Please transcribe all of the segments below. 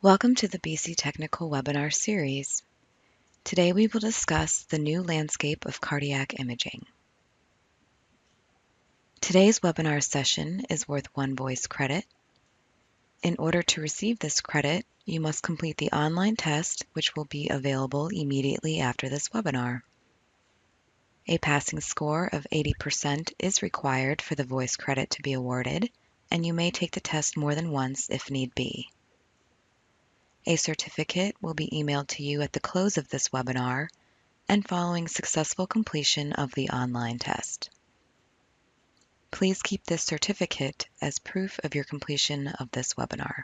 Welcome to the BC Technical Webinar Series. Today we will discuss the new landscape of cardiac imaging. Today's webinar session is worth 1 voice credit. In order to receive this credit, you must complete the online test, which will be available immediately after this webinar. A passing score of 80% is required for the voice credit to be awarded, and you may take the test more than once if need be. A certificate will be emailed to you at the close of this webinar and following successful completion of the online test. Please keep this certificate as proof of your completion of this webinar.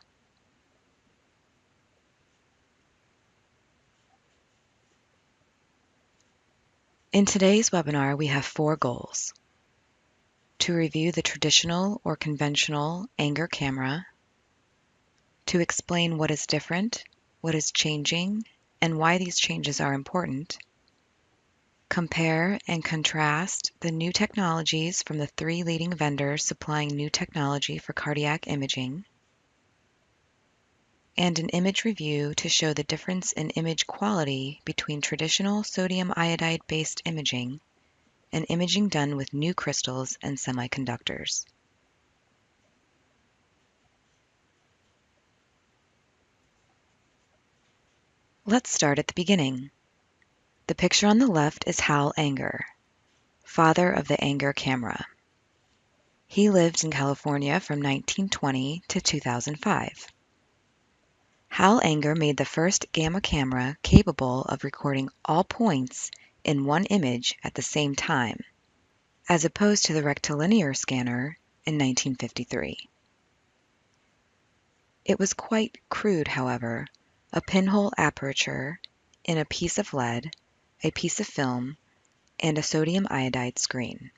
In today's webinar, we have 4 goals: to review the traditional or conventional Anger camera, to explain what is different, what is changing, and why these changes are important, compare and contrast the new technologies from the 3 leading vendors supplying new technology for cardiac imaging, and an image review to show the difference in image quality between traditional sodium iodide-based imaging and imaging done with new crystals and semiconductors. Let's start at the beginning. The picture on the left is Hal Anger, father of the Anger camera. He lived in California from 1920 to 2005. Hal Anger made the first gamma camera capable of recording all points in one image at the same time, as opposed to the rectilinear scanner in 1953. It was quite crude, however, a pinhole aperture in a piece of lead, a piece of film, and a sodium iodide screen.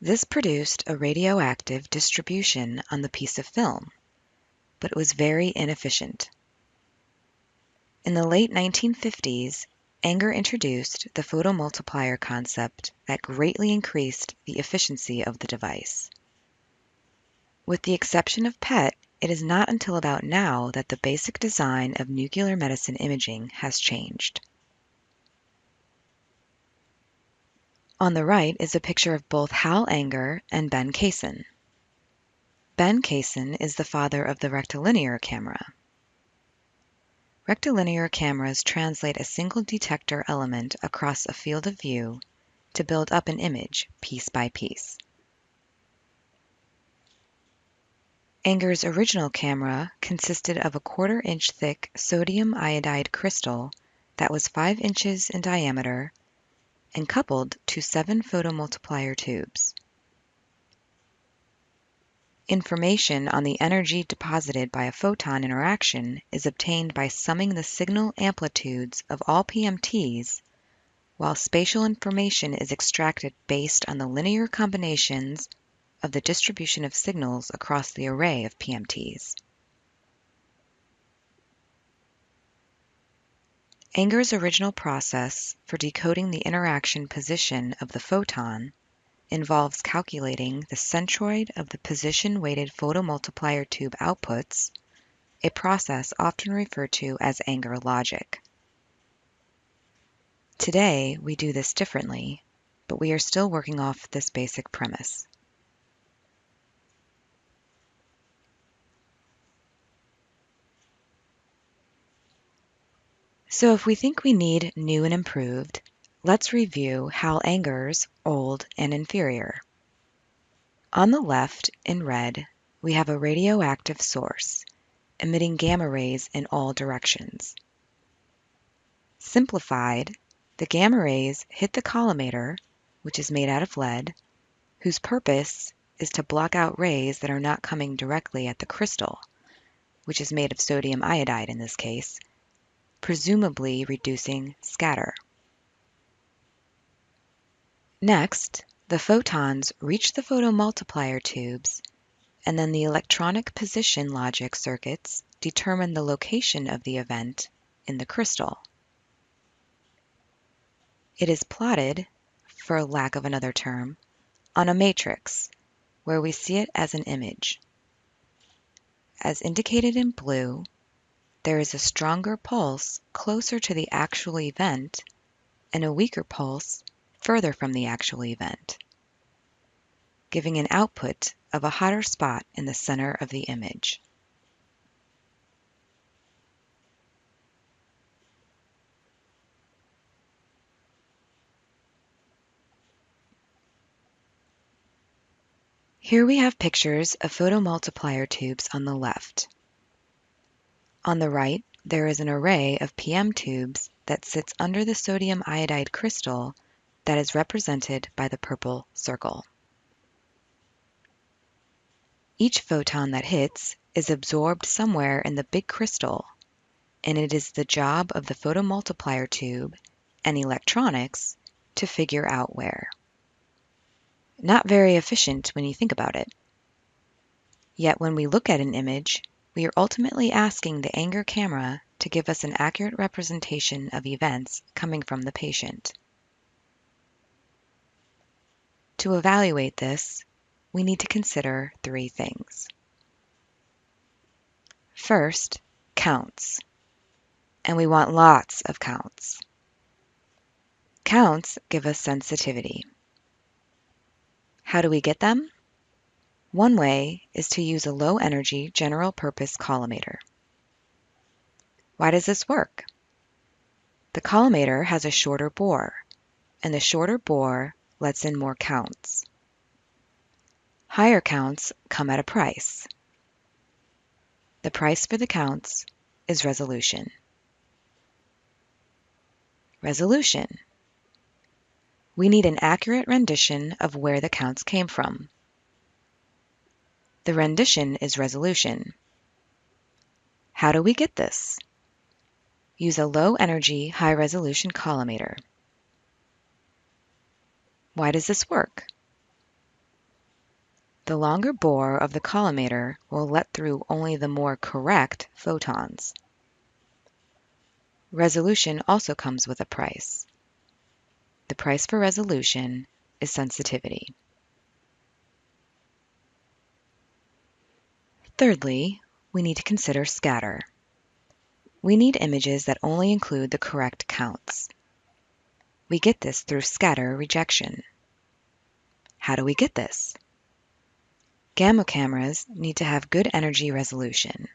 This produced a radioactive distribution on the piece of film, but it was very inefficient. In the late 1950s, Anger introduced the photomultiplier concept that greatly increased the efficiency of the device. With the exception of PET, it is not until about now that the basic design of nuclear medicine imaging has changed. On the right is a picture of both Hal Anger and Ben Kaysen. Ben Kaysen is the father of the rectilinear camera. Rectilinear cameras translate a single detector element across a field of view to build up an image piece by piece. Anger's original camera consisted of a 1/4 inch thick sodium iodide crystal that was 5 inches in diameter and coupled to 7 photomultiplier tubes. Information on the energy deposited by a photon interaction is obtained by summing the signal amplitudes of all PMTs, while spatial information is extracted based on the linear combinations of the distribution of signals across the array of PMTs. Anger's original process for decoding the interaction position of the photon involves calculating the centroid of the position-weighted photomultiplier tube outputs, a process often referred to as Anger logic. Today, we do this differently, but we are still working off this basic premise. So if we think we need new and improved, let's review Hal Anger's old and inferior. On the left, in red, we have a radioactive source, emitting gamma rays in all directions. Simplified, the gamma rays hit the collimator, which is made out of lead, whose purpose is to block out rays that are not coming directly at the crystal, which is made of sodium iodide in this case, presumably reducing scatter. Next, the photons reach the photomultiplier tubes, and then the electronic position logic circuits determine the location of the event in the crystal. It is plotted, for lack of another term, on a matrix, where we see it as an image. As indicated in blue, there is a stronger pulse closer to the actual event and a weaker pulse further from the actual event, giving an output of a hotter spot in the center of the image. Here we have pictures of photomultiplier tubes on the left. On the right, there is an array of PM tubes that sits under the sodium iodide crystal that is represented by the purple circle. Each photon that hits is absorbed somewhere in the big crystal, and it is the job of the photomultiplier tube and electronics to figure out where. Not very efficient when you think about it. Yet when we look at an image, we are ultimately asking the Anger camera to give us an accurate representation of events coming from the patient. To evaluate this, we need to consider three things. First, counts. And we want lots of counts. Counts give us sensitivity. How do we get them? One way is to use a low-energy general-purpose collimator. Why does this work? The collimator has a shorter bore, and the shorter bore lets in more counts. Higher counts come at a price. The price for the counts is resolution. Resolution. We need an accurate rendition of where the counts came from. The rendition is resolution. How do we get this? Use a low-energy, high-resolution collimator. Why does this work? The longer bore of the collimator will let through only the more correct photons. Resolution also comes with a price. The price for resolution is sensitivity. Thirdly, we need to consider scatter. We need images that only include the correct counts. We get this through scatter rejection. How do we get this? Gamma cameras need to have good energy resolution,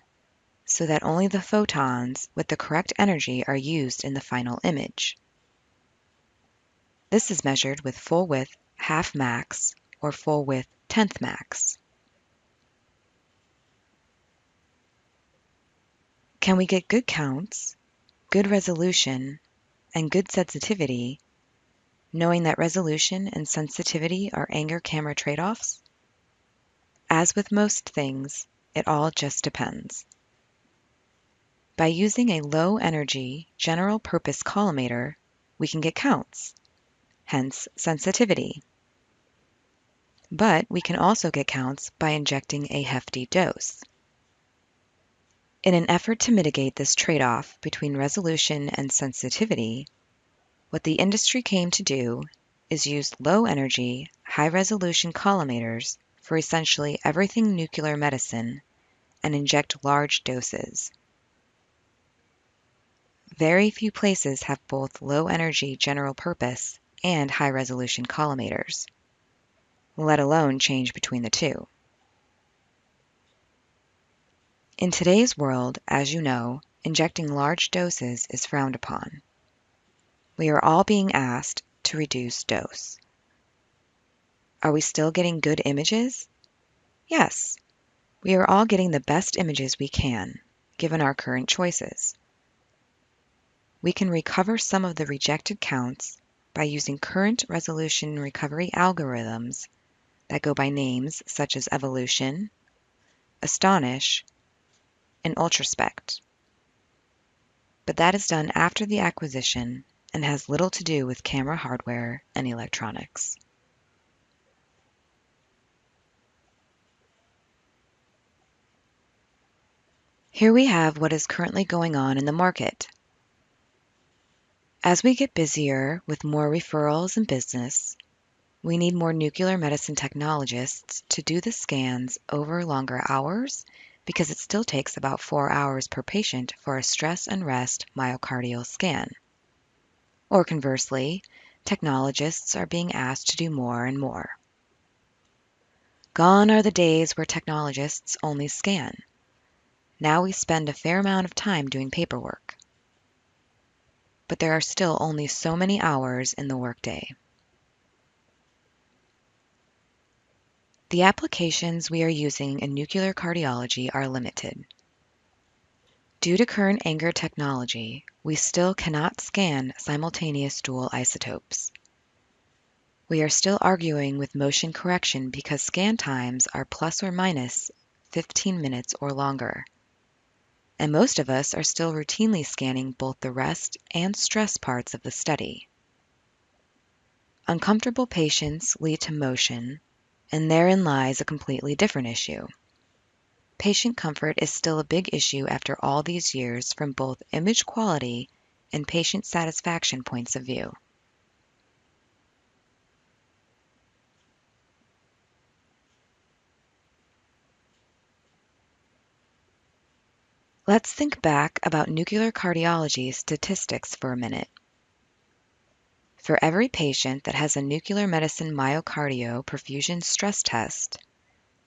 so that only the photons with the correct energy are used in the final image. This is measured with full width half max or full width 10th max. Can we get good counts, good resolution, and good sensitivity, knowing that resolution and sensitivity are Anger camera trade-offs? As with most things, it all just depends. By using a low-energy, general-purpose collimator, we can get counts, hence sensitivity. But we can also get counts by injecting a hefty dose. In an effort to mitigate this trade-off between resolution and sensitivity, what the industry came to do is use low-energy, high-resolution collimators for essentially everything nuclear medicine and inject large doses. Very few places have both low-energy general purpose and high-resolution collimators, let alone change between the two. In today's world, as you know, injecting large doses is frowned upon. We are all being asked to reduce dose. Are we still getting good images? Yes, we are all getting the best images we can, given our current choices. We can recover some of the rejected counts by using current resolution recovery algorithms that go by names such as Evolution, Astonish, and UltraSPECT. But that is done after the acquisition and has little to do with camera hardware and electronics. Here we have what is currently going on in the market. As we get busier with more referrals and business, we need more nuclear medicine technologists to do the scans over longer hours because it still takes about 4 hours per patient for a stress and rest myocardial scan. Or conversely, technologists are being asked to do more and more. Gone are the days where technologists only scan. Now we spend a fair amount of time doing paperwork. But there are still only so many hours in the workday. The applications we are using in nuclear cardiology are limited. Due to current Anger technology, we still cannot scan simultaneous dual isotopes. We are still arguing with motion correction because scan times are plus or minus 15 minutes or longer. And most of us are still routinely scanning both the rest and stress parts of the study. Uncomfortable patients lead to motion, and therein lies a completely different issue. Patient comfort is still a big issue after all these years from both image quality and patient satisfaction points of view. Let's think back about nuclear cardiology statistics for a minute. For every patient that has a nuclear medicine myocardio perfusion stress test,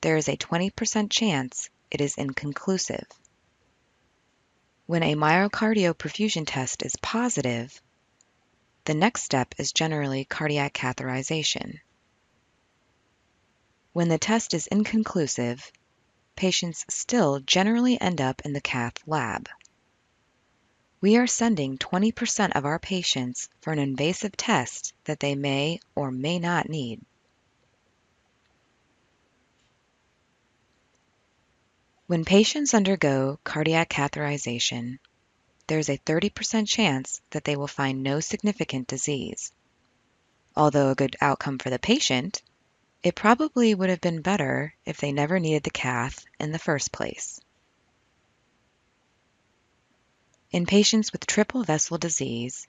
there is a 20% chance it is inconclusive. When a myocardio perfusion test is positive, the next step is generally cardiac catheterization. When the test is inconclusive, patients still generally end up in the cath lab. We are sending 20% of our patients for an invasive test that they may or may not need. When patients undergo cardiac catheterization, there's a 30% chance that they will find no significant disease. Although a good outcome for the patient, it probably would have been better if they never needed the cath in the first place. In patients with triple vessel disease,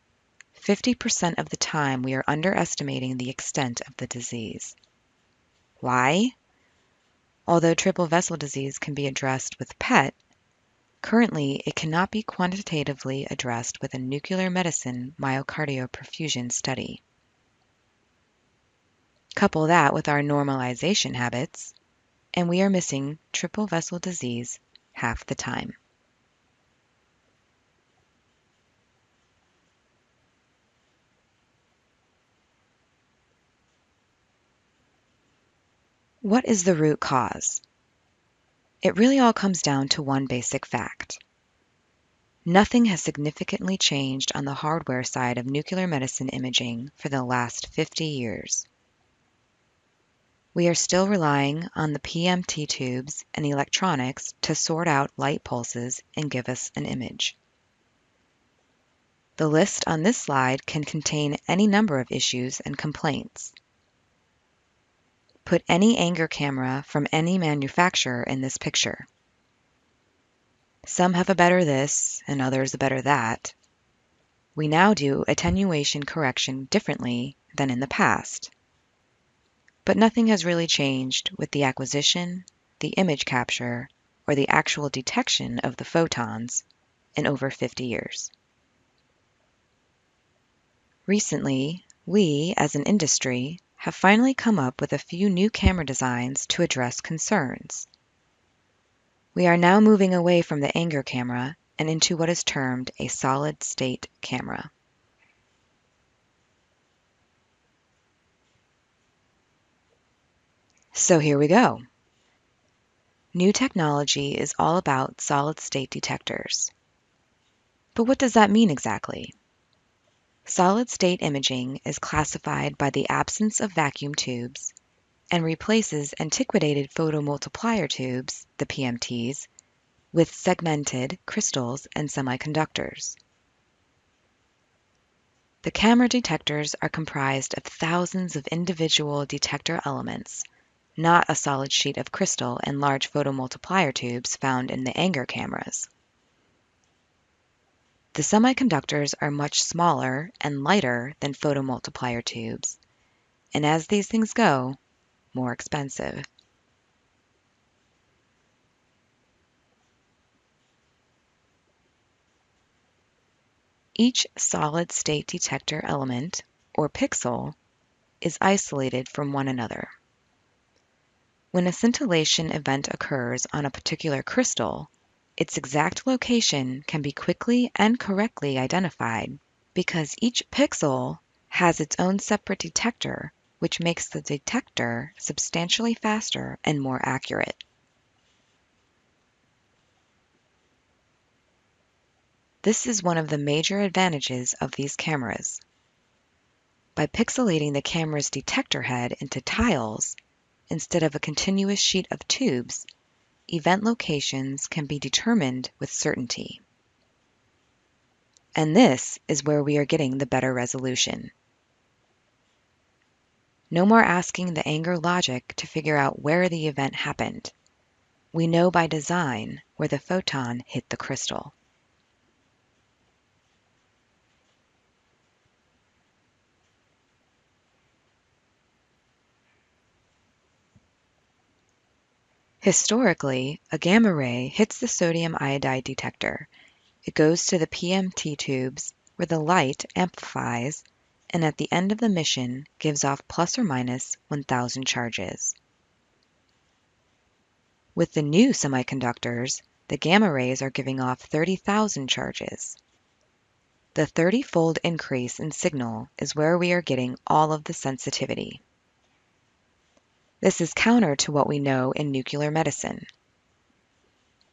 50% of the time we are underestimating the extent of the disease. Why? Although triple vessel disease can be addressed with PET, currently it cannot be quantitatively addressed with a nuclear medicine myocardio perfusion study. Couple that with our normalization habits, and we are missing triple vessel disease half the time. What is the root cause? It really all comes down to one basic fact. Nothing has significantly changed on the hardware side of nuclear medicine imaging for the last 50 years. We are still relying on the PMT tubes and electronics to sort out light pulses and give us an image. The list on this slide can contain any number of issues and complaints. Put any Anger camera from any manufacturer in this picture. Some have a better this and others a better that. We now do attenuation correction differently than in the past. But nothing has really changed with the acquisition, the image capture, or the actual detection of the photons in over 50 years. Recently, we, as an industry, have finally come up with a few new camera designs to address concerns. We are now moving away from the Anger camera and into what is termed a solid-state camera. So here we go. New technology is all about solid-state detectors. But what does that mean exactly? Solid-state imaging is classified by the absence of vacuum tubes and replaces antiquated photomultiplier tubes, the PMTs, with segmented crystals and semiconductors. The camera detectors are comprised of thousands of individual detector elements, not a solid sheet of crystal and large photomultiplier tubes found in the Anger cameras. The semiconductors are much smaller and lighter than photomultiplier tubes, and as these things go, more expensive. Each solid-state detector element, or pixel, is isolated from one another. When a scintillation event occurs on a particular crystal, its exact location can be quickly and correctly identified because each pixel has its own separate detector, which makes the detector substantially faster and more accurate. This is one of the major advantages of these cameras. By pixelating the camera's detector head into tiles, instead of a continuous sheet of tubes, event locations can be determined with certainty. And this is where we are getting the better resolution. No more asking the anger logic to figure out where the event happened. We know by design where the photon hit the crystal. Historically, a gamma ray hits the sodium iodide detector. It goes to the PMT tubes where the light amplifies and at the end of the mission gives off plus or minus 1,000 charges. With the new semiconductors, the gamma rays are giving off 30,000 charges. The 30-fold increase in signal is where we are getting all of the sensitivity. This is counter to what we know in nuclear medicine.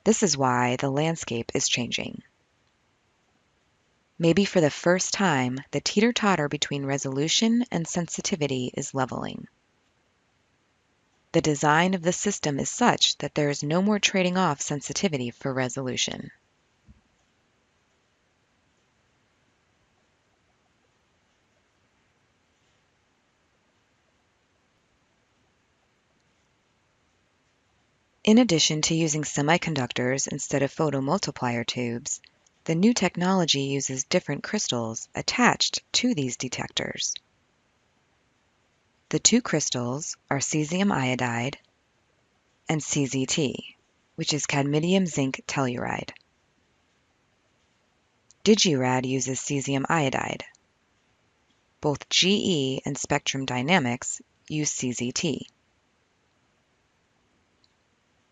This is why the landscape is changing. Maybe for the first time, the teeter-totter between resolution and sensitivity is leveling. The design of the system is such that there is no more trading off sensitivity for resolution. In addition to using semiconductors instead of photomultiplier tubes, the new technology uses different crystals attached to these detectors. The two crystals are cesium iodide and CZT, which is cadmium zinc telluride. Digirad uses cesium iodide. Both GE and Spectrum Dynamics use CZT.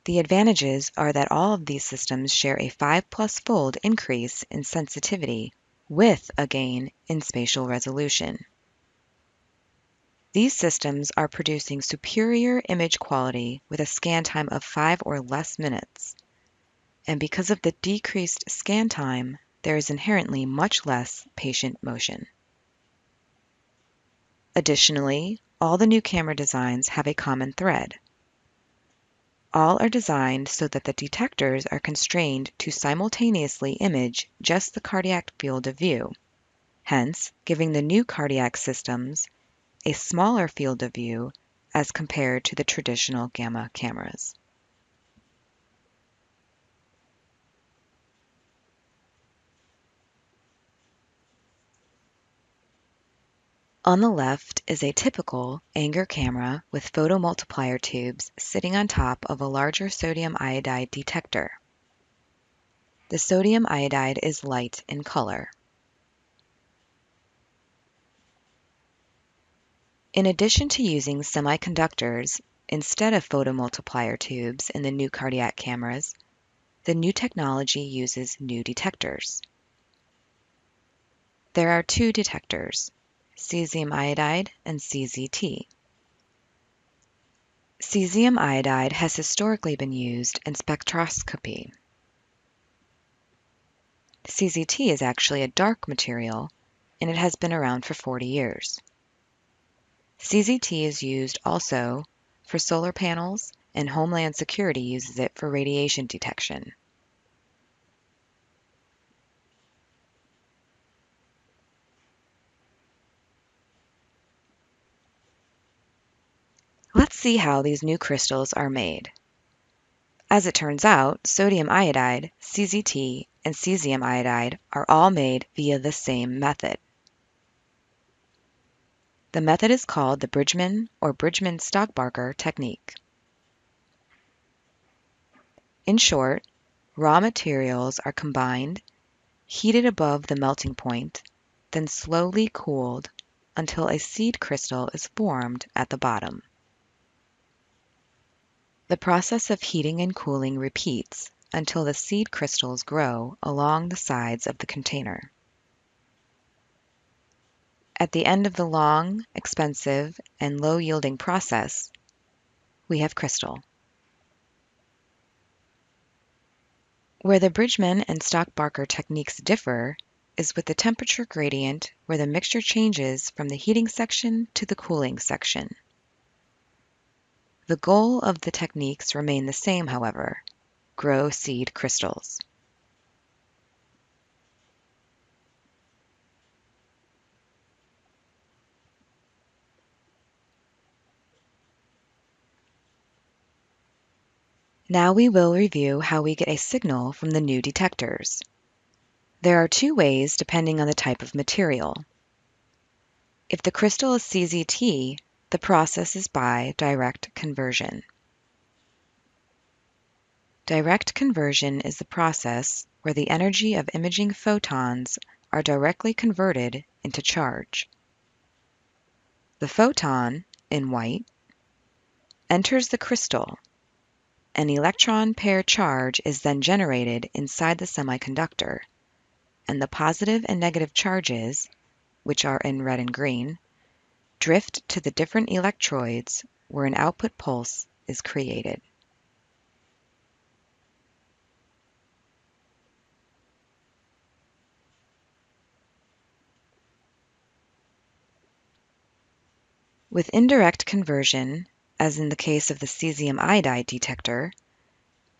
The advantages are that all of these systems share a 5+-fold increase in sensitivity with a gain in spatial resolution. These systems are producing superior image quality with a scan time of 5 or less minutes. And because of the decreased scan time, there is inherently much less patient motion. Additionally, all the new camera designs have a common thread. All are designed so that the detectors are constrained to simultaneously image just the cardiac field of view, hence giving the new cardiac systems a smaller field of view as compared to the traditional gamma cameras. On the left is a typical anger camera with photomultiplier tubes sitting on top of a larger sodium iodide detector. The sodium iodide is light in color. In addition to using semiconductors instead of photomultiplier tubes in the new cardiac cameras, the new technology uses new detectors. There are two detectors, cesium iodide and CZT. Cesium iodide has historically been used in spectroscopy. CZT is actually a dark material, and it has been around for 40 years. CZT is used also for solar panels, and Homeland Security uses it for radiation detection. Let's see how these new crystals are made. As it turns out, sodium iodide, CZT, and cesium iodide are all made via the same method. The method is called the Bridgman or Bridgman-Stockbarker technique. In short, raw materials are combined heated above the melting point, then slowly cooled until a seed crystal is formed at the bottom. The process of heating and cooling repeats until the seed crystals grow along the sides of the container. At the end of the long, expensive, and low-yielding process, we have crystal. Where the Bridgman and Stock-Barker techniques differ is with the temperature gradient, where the mixture changes from the heating section to the cooling section. The goal of the techniques remain the same, however: grow seed crystals. Now we will review how we get a signal from the new detectors. There are two ways depending on the type of material. If the crystal is CZT, the process is by direct conversion. Direct conversion is the process where the energy of imaging photons are directly converted into charge. The photon, in white, enters the crystal. An electron pair charge is then generated inside the semiconductor, and the positive and negative charges, which are in red and green, drift to the different electrodes where an output pulse is created. With indirect conversion, as in the case of the cesium iodide detector,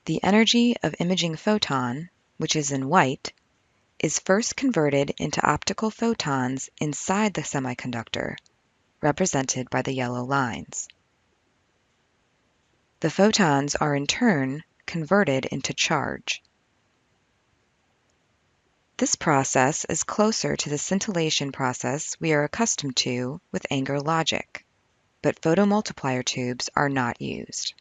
the energy of imaging photon, which is in white, is first converted into optical photons inside the semiconductor, represented by the yellow lines. The photons are in turn converted into charge. This process is closer to the scintillation process we are accustomed to with Anger logic, but photomultiplier tubes are not used.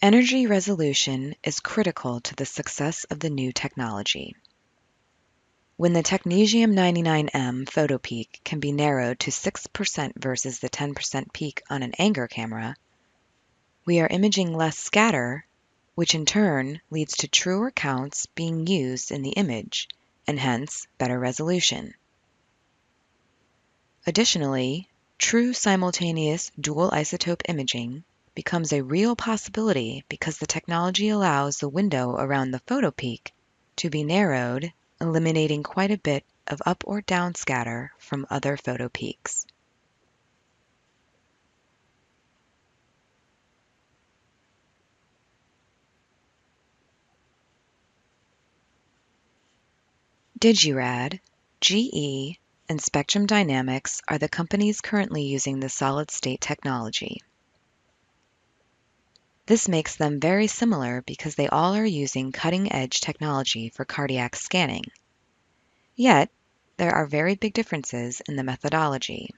Energy resolution is critical to the success of the new technology. When the technetium 99M photo peak can be narrowed to 6% versus the 10% peak on an Anger camera, we are imaging less scatter, which in turn leads to truer counts being used in the image, and hence better resolution. Additionally, true simultaneous dual isotope imaging becomes a real possibility because the technology allows the window around the photo peak to be narrowed, eliminating quite a bit of up or down scatter from other photo peaks. Digirad, GE, and Spectrum Dynamics are the companies currently using the solid-state technology. This makes them very similar because they all are using cutting-edge technology for cardiac scanning. Yet, there are very big differences in the methodology.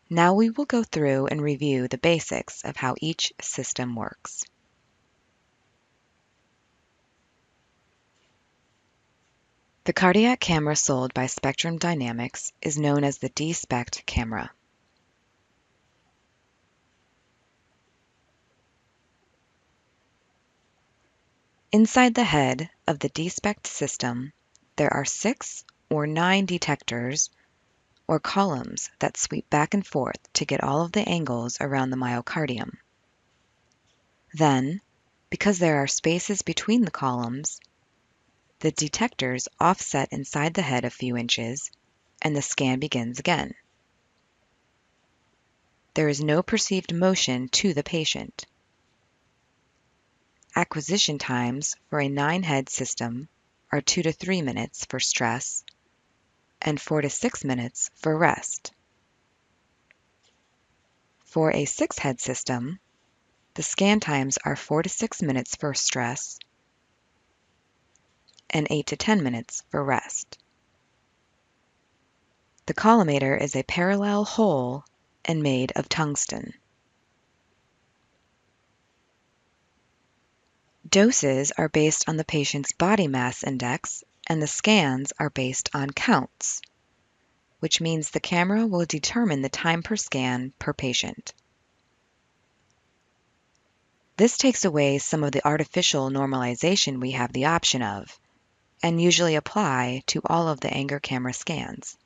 Now we will go through and review the basics of how each system works. The cardiac camera sold by Spectrum Dynamics is known as the D-SPECT camera. Inside the head of the D-SPECT system, there are 6 or 9 detectors or columns that sweep back and forth to get all of the angles around the myocardium. Then, because there are spaces between the columns, the detectors offset inside the head a few inches, and the scan begins again. There is no perceived motion to the patient. Acquisition times for a 9-head system are 2 to 3 minutes for stress and 4 to 6 minutes for rest. For a 6-head system, the scan times are 4 to 6 minutes for stress and 8 to 10 minutes for rest. The collimator is a parallel hole and made of tungsten. Doses are based on the patient's body mass index, and the scans are based on counts, which means the camera will determine the time per scan per patient. This takes away some of the artificial normalization we have the option of, and usually apply to all of the Anger camera scans.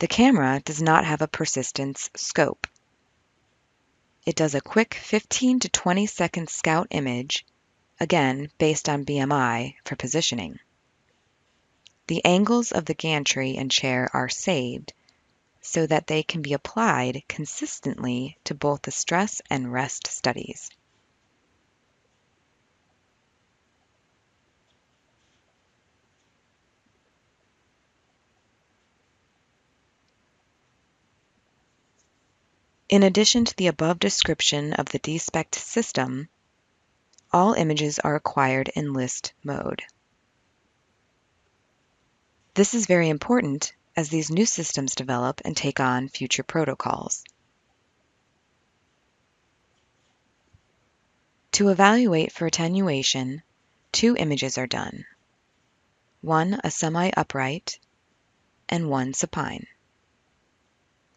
The camera does not have a persistence scope. It does a quick 15 to 20 second scout image, again based on BMI for positioning. The angles of the gantry and chair are saved so that they can be applied consistently to both the stress and rest studies. In addition to the above description of the D-SPECT system, all images are acquired in list mode. This is very important as these new systems develop and take on future protocols. To evaluate for attenuation, 2 images are done, one a semi-upright and one supine.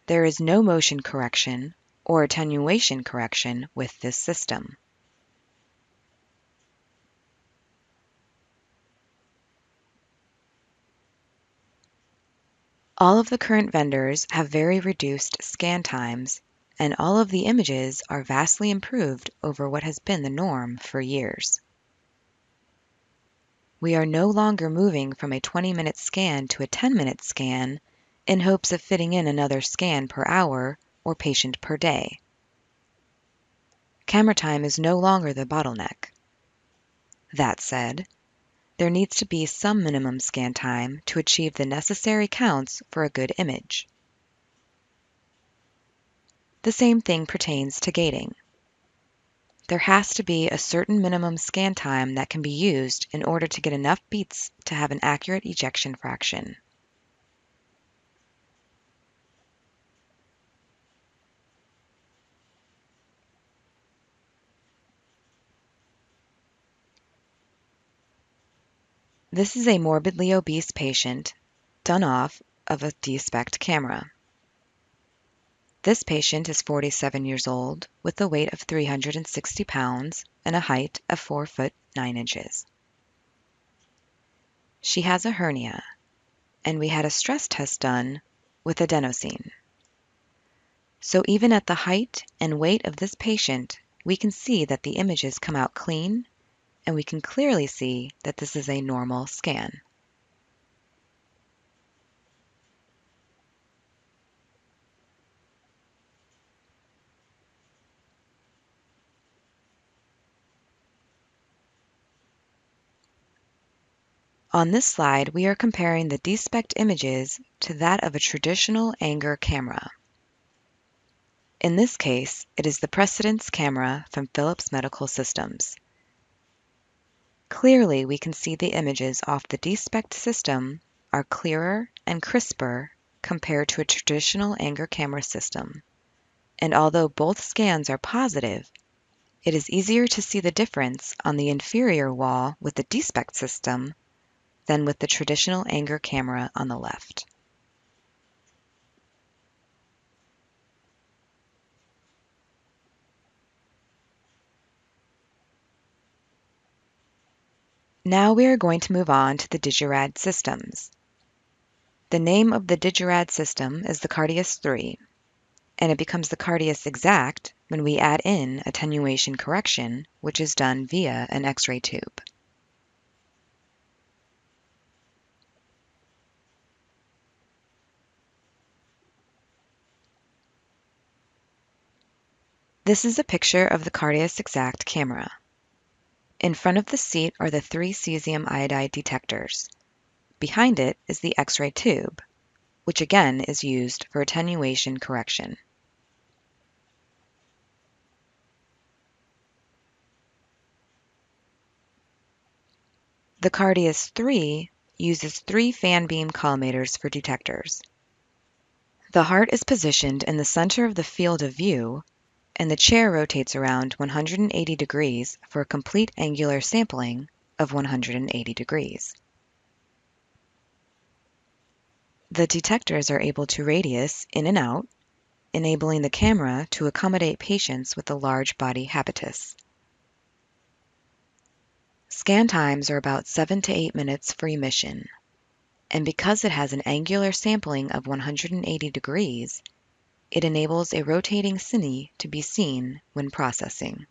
There is no motion correction or attenuation correction with this system. All of the current vendors have very reduced scan times, and all of the images are vastly improved over what has been the norm for years. We are no longer moving from a 20-minute scan to a 10-minute scan in hopes of fitting in another scan per hour or patient per day. Camera time is no longer the bottleneck. That said, there needs to be some minimum scan time to achieve the necessary counts for a good image. The same thing pertains to gating. There has to be a certain minimum scan time that can be used in order to get enough beats to have an accurate ejection fraction. This is a morbidly obese patient done off of a D-SPECT camera. This patient is 47 years old with a weight of 360 pounds and a height of 4 foot 9 inches. She has a hernia, and we had a stress test done with adenosine. So even at the height and weight of this patient, we can see that the images come out clean, and we can clearly see that this is a normal scan. On this slide, we are comparing the D-SPECT images to that of a traditional Anger camera. In this case, it is the precedence camera from Philips Medical Systems. Clearly, we can see the images off the D-SPECT system are clearer and crisper compared to a traditional Anger camera system. And although both scans are positive, it is easier to see the difference on the inferior wall with the D-SPECT system than with the traditional Anger camera on the left. Now we are going to move on to the Digirad systems. The name of the Digirad system is the Cardius 3, and it becomes the Cardius X-ACT when we add in attenuation correction, which is done via an X-ray tube. This is a picture of the Cardius X-ACT camera. In front of the seat are the 3 cesium iodide detectors. Behind it is the X-ray tube, which again is used for attenuation correction. The Cardius 3 uses 3 fan beam collimators for detectors. The heart is positioned in the center of the field of view, and the chair rotates around 180 degrees for a complete angular sampling of 180 degrees. The detectors are able to radius in and out, enabling the camera to accommodate patients with a large body habitus. Scan times are about 7 to 8 minutes for emission, and because it has an angular sampling of 180 degrees, it enables a rotating cine to be seen when processing.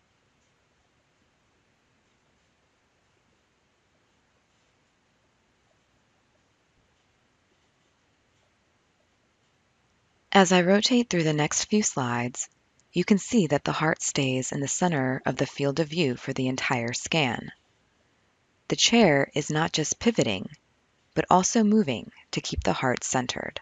As I rotate through the next few slides, you can see that the heart stays in the center of the field of view for the entire scan. The chair is not just pivoting, but also moving to keep the heart centered.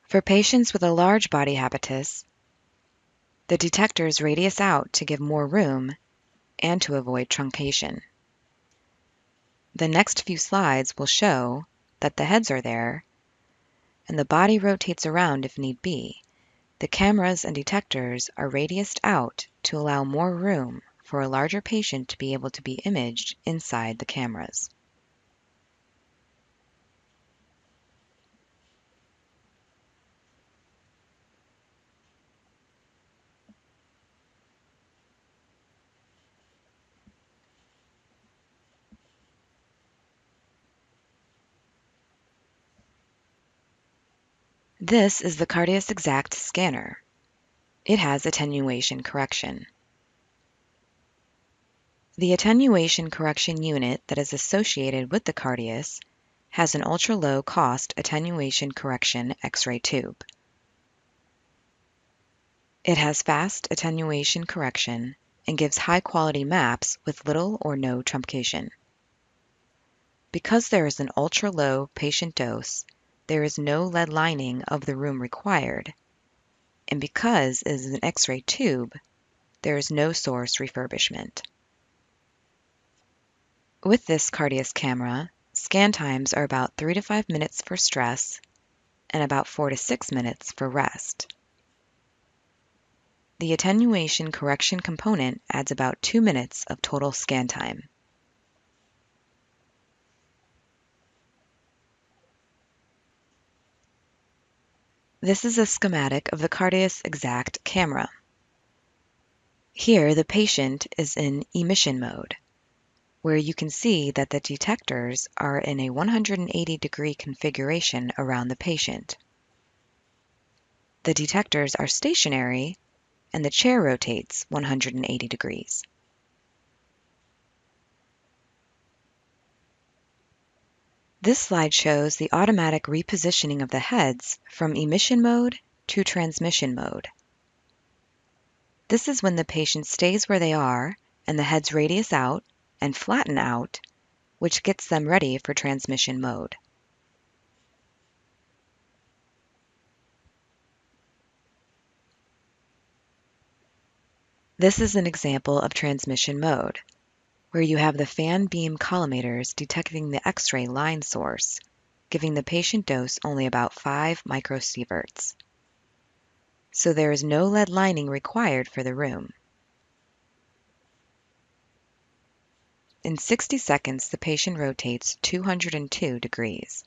For patients with a large body habitus, the detectors radius out to give more room and to avoid truncation. The next few slides will show that the heads are there and the body rotates around if need be. The cameras and detectors are radiused out to allow more room for a larger patient to be able to be imaged inside the cameras. This is the Cardius X-ACT scanner. It has attenuation correction. The attenuation correction unit that is associated with the Cardius has an ultra-low cost attenuation correction X-ray tube. It has fast attenuation correction and gives high-quality maps with little or no truncation. Because there is an ultra-low patient dose, there is no lead lining of the room required, and because it is an X-ray tube, there is no source refurbishment. With this Cardius camera, scan times are about 3 to 5 minutes for stress and about 4 to 6 minutes for rest. The attenuation correction component adds about 2 minutes of total scan time. This is a schematic of the Cardius X-ACT camera. Here, the patient is in emission mode, where you can see that the detectors are in a 180-degree configuration around the patient. The detectors are stationary, and the chair rotates 180 degrees. This slide shows the automatic repositioning of the heads from emission mode to transmission mode. This is when the patient stays where they are and the heads radius out and flatten out, which gets them ready for transmission mode. This is an example of transmission mode, where you have the fan beam collimators detecting the X-ray line source, giving the patient dose only about 5 microsieverts. So there is no lead lining required for the room. In 60 seconds, the patient rotates 202 degrees.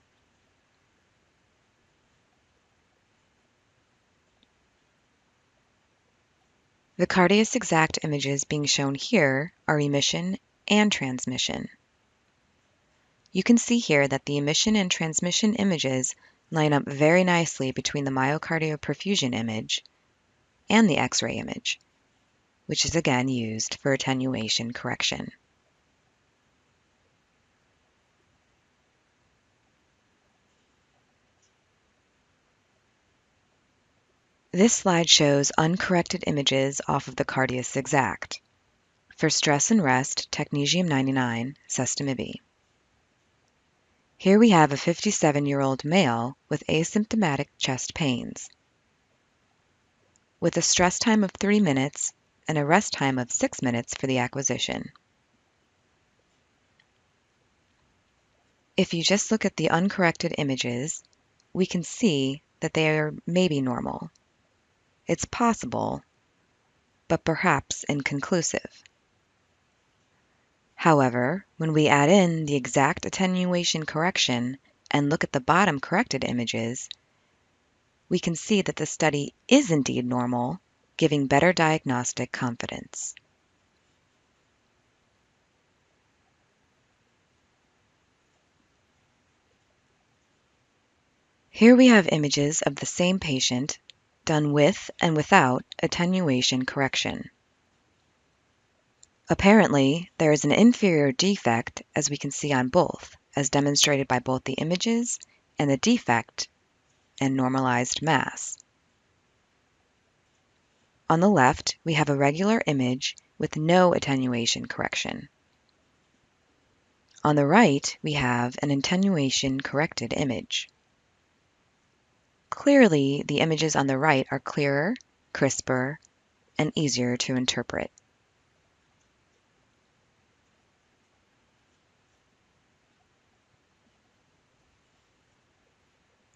The Cardius X-ACT images being shown here are emission and transmission. You can see here that the emission and transmission images line up very nicely between the myocardial perfusion image and the X-ray image, which is again used for attenuation correction. This slide shows uncorrected images off of the Cardius X-ACT for stress and rest, technetium-99, sestimib. Here we have a 57-year-old male with asymptomatic chest pains, with a stress time of 3 minutes and a rest time of 6 minutes for the acquisition. If you just look at the uncorrected images, we can see that they are maybe normal. It's possible, but perhaps inconclusive. However, when we add in the exact attenuation correction and look at the bottom corrected images, we can see that the study is indeed normal, giving better diagnostic confidence. Here we have images of the same patient done with and without attenuation correction. Apparently, there is an inferior defect, as we can see on both, as demonstrated by both the images and the defect and normalized mass. On the left, we have a regular image with no attenuation correction. On the right, we have an attenuation-corrected image. Clearly, the images on the right are clearer, crisper, and easier to interpret.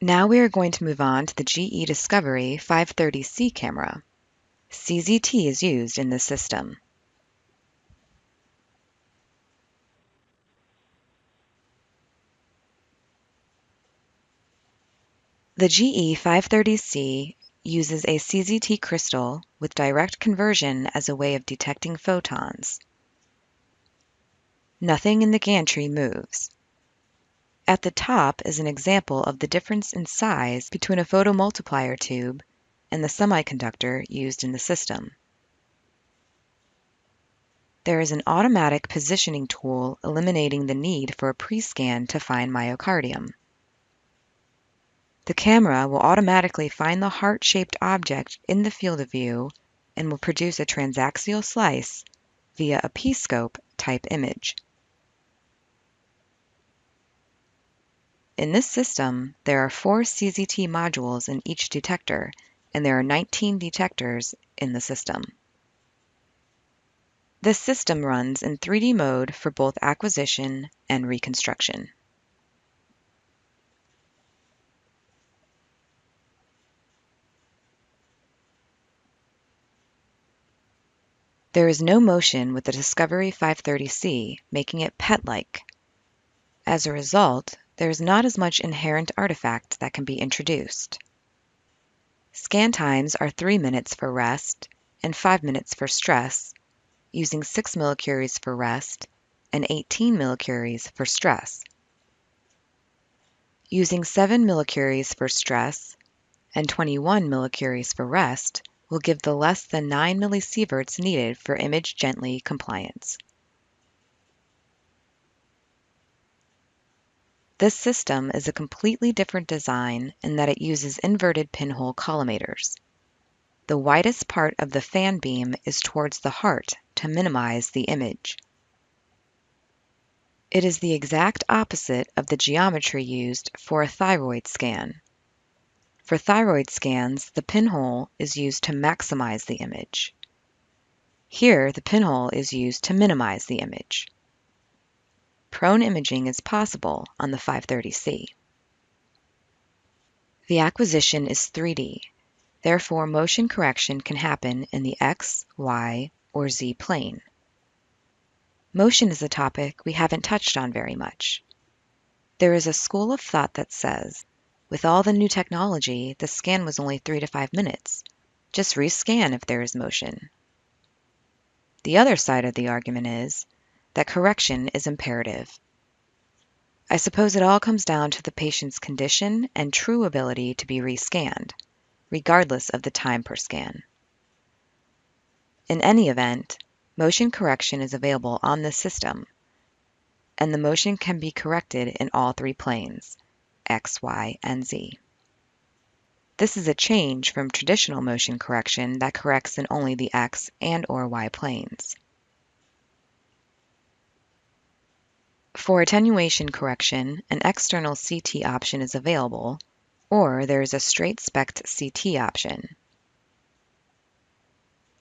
Now we are going to move on to the GE Discovery 530C camera. CZT is used in this system. The GE 530C uses a CZT crystal with direct conversion as a way of detecting photons. Nothing in the gantry moves. At the top is an example of the difference in size between a photomultiplier tube and the semiconductor used in the system. There is an automatic positioning tool eliminating the need for a pre-scan to find myocardium. The camera will automatically find the heart-shaped object in the field of view and will produce a transaxial slice via a P-scope type image. In this system, there are 4 CZT modules in each detector, and there are 19 detectors in the system. This system runs in 3D mode for both acquisition and reconstruction. There is no motion with the Discovery 530C, making it PET-like. As a result, there is not as much inherent artifact that can be introduced. Scan times are 3 minutes for rest and 5 minutes for stress, using 6 millicuries for rest and 18 millicuries for stress. Using 7 millicuries for stress and 21 millicuries for rest will give the less than 9 millisieverts needed for image gently compliance. This system is a completely different design in that it uses inverted pinhole collimators. The widest part of the fan beam is towards the heart to minimize the image. It is the exact opposite of the geometry used for a thyroid scan. For thyroid scans, the pinhole is used to maximize the image. Here, the pinhole is used to minimize the image. Prone imaging is possible on the 530C. The acquisition is 3D, therefore motion correction can happen in the X, Y, or Z plane. Motion is a topic we haven't touched on very much. There is a school of thought that says, with all the new technology, the scan was only 3 to 5 minutes. Just rescan if there is motion. The other side of the argument is that correction is imperative. I suppose it all comes down to the patient's condition and true ability to be rescanned, regardless of the time per scan. In any event, motion correction is available on this system, and the motion can be corrected in all 3 planes, X, Y, and Z. This is a change from traditional motion correction that corrects in only the X and/or Y planes. For attenuation correction, an external CT option is available, or there is a straight SPECT CT option.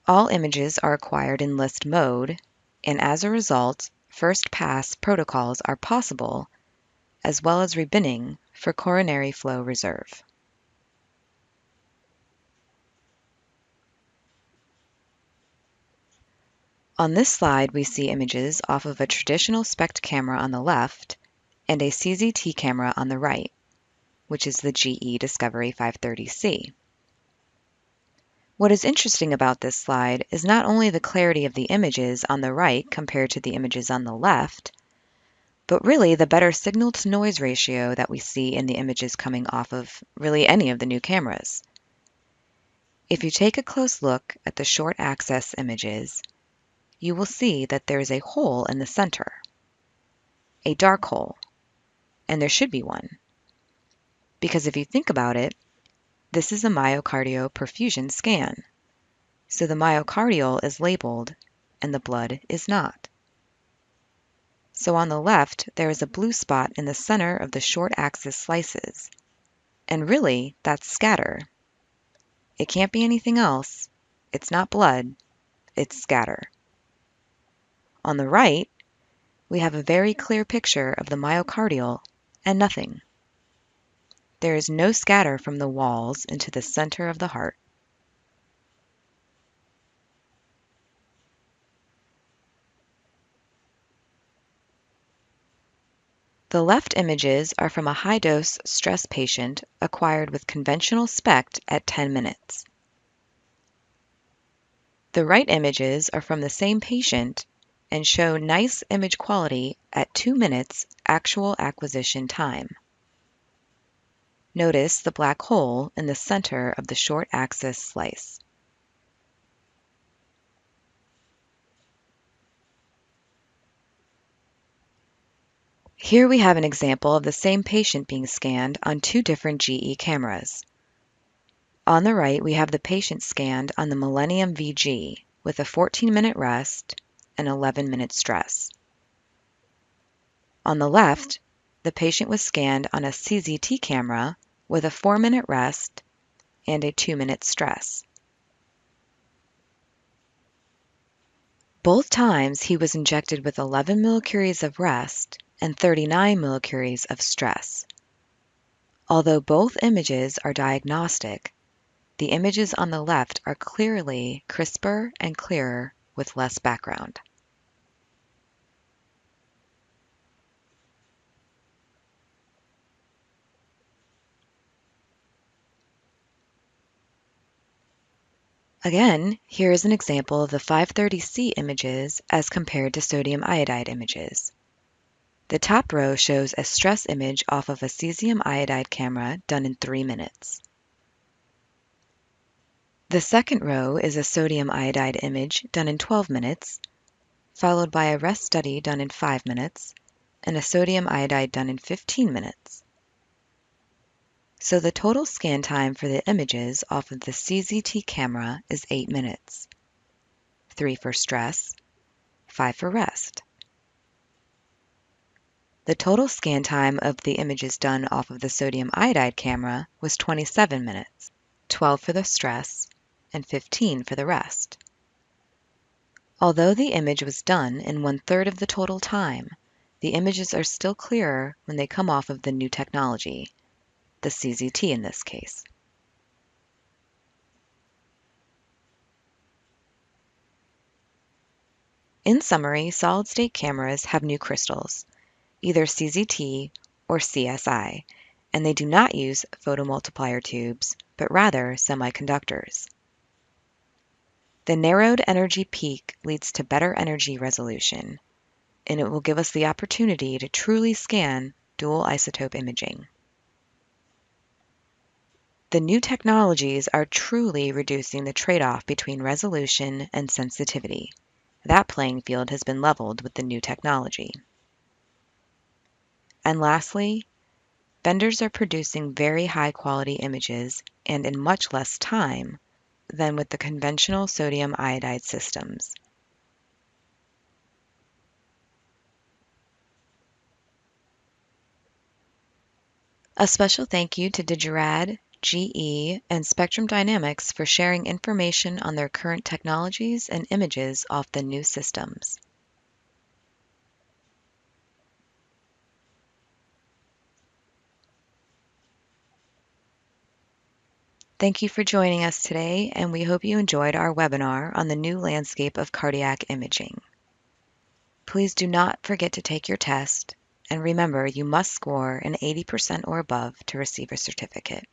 All images are acquired in list mode, and as a result, first-pass protocols are possible, as well as rebinning for coronary flow reserve. On this slide, we see images off of a traditional SPECT camera on the left and a CZT camera on the right, which is the GE Discovery 530C. What is interesting about this slide is not only the clarity of the images on the right compared to the images on the left, but really the better signal-to-noise ratio that we see in the images coming off of really any of the new cameras. If you take a close look at the short axis images, you will see that there is a hole in the center, a dark hole, and there should be one. Because if you think about it, this is a myocardial perfusion scan, so the myocardial is labeled and the blood is not. So on the left, there is a blue spot in the center of the short axis slices, and really, that's scatter. It can't be anything else. It's not blood, it's scatter. On the right, we have a very clear picture of the myocardial and nothing. There is no scatter from the walls into the center of the heart. The left images are from a high-dose stress patient acquired with conventional SPECT at 10 minutes. The right images are from the same patient and show nice image quality at 2 minutes actual acquisition time. Notice the black hole in the center of the short axis slice. Here we have an example of the same patient being scanned on 2 different GE cameras. On the right, we have the patient scanned on the Millennium VG with a 14-minute rest and 11-minute stress. On the left, the patient was scanned on a CZT camera with a 4-minute rest and a 2-minute stress. Both times he was injected with 11 millicuries of rest and 39 millicuries of stress. Although both images are diagnostic, the images on the left are clearly crisper and clearer with less background. Again, here is an example of the 530C images as compared to sodium iodide images. The top row shows a stress image off of a cesium iodide camera done in 3 minutes. The second row is a sodium iodide image done in 12 minutes, followed by a rest study done in 5 minutes, and a sodium iodide done in 15 minutes. So the total scan time for the images off of the CZT camera is 8 minutes, 3 for stress, 5 for rest. The total scan time of the images done off of the sodium iodide camera was 27 minutes, 12 for the stress, and 15 for the rest. Although the image was done in 1/3 of the total time, the images are still clearer when they come off of the new technology, the CZT in this case. In summary, solid-state cameras have new crystals, either CZT or CSI, and they do not use photomultiplier tubes, but rather semiconductors. The narrowed energy peak leads to better energy resolution, and it will give us the opportunity to truly scan dual isotope imaging. The new technologies are truly reducing the trade-off between resolution and sensitivity. That playing field has been leveled with the new technology. And lastly, Vendors are producing very high-quality images and in much less time than with the conventional sodium iodide systems. A special thank you to Digirad, GE, and Spectrum Dynamics for sharing information on their current technologies and images off the new systems. Thank you for joining us today, and we hope you enjoyed our webinar on the new landscape of cardiac imaging. Please do not forget to take your test, and remember you must score an 80% or above to receive a certificate.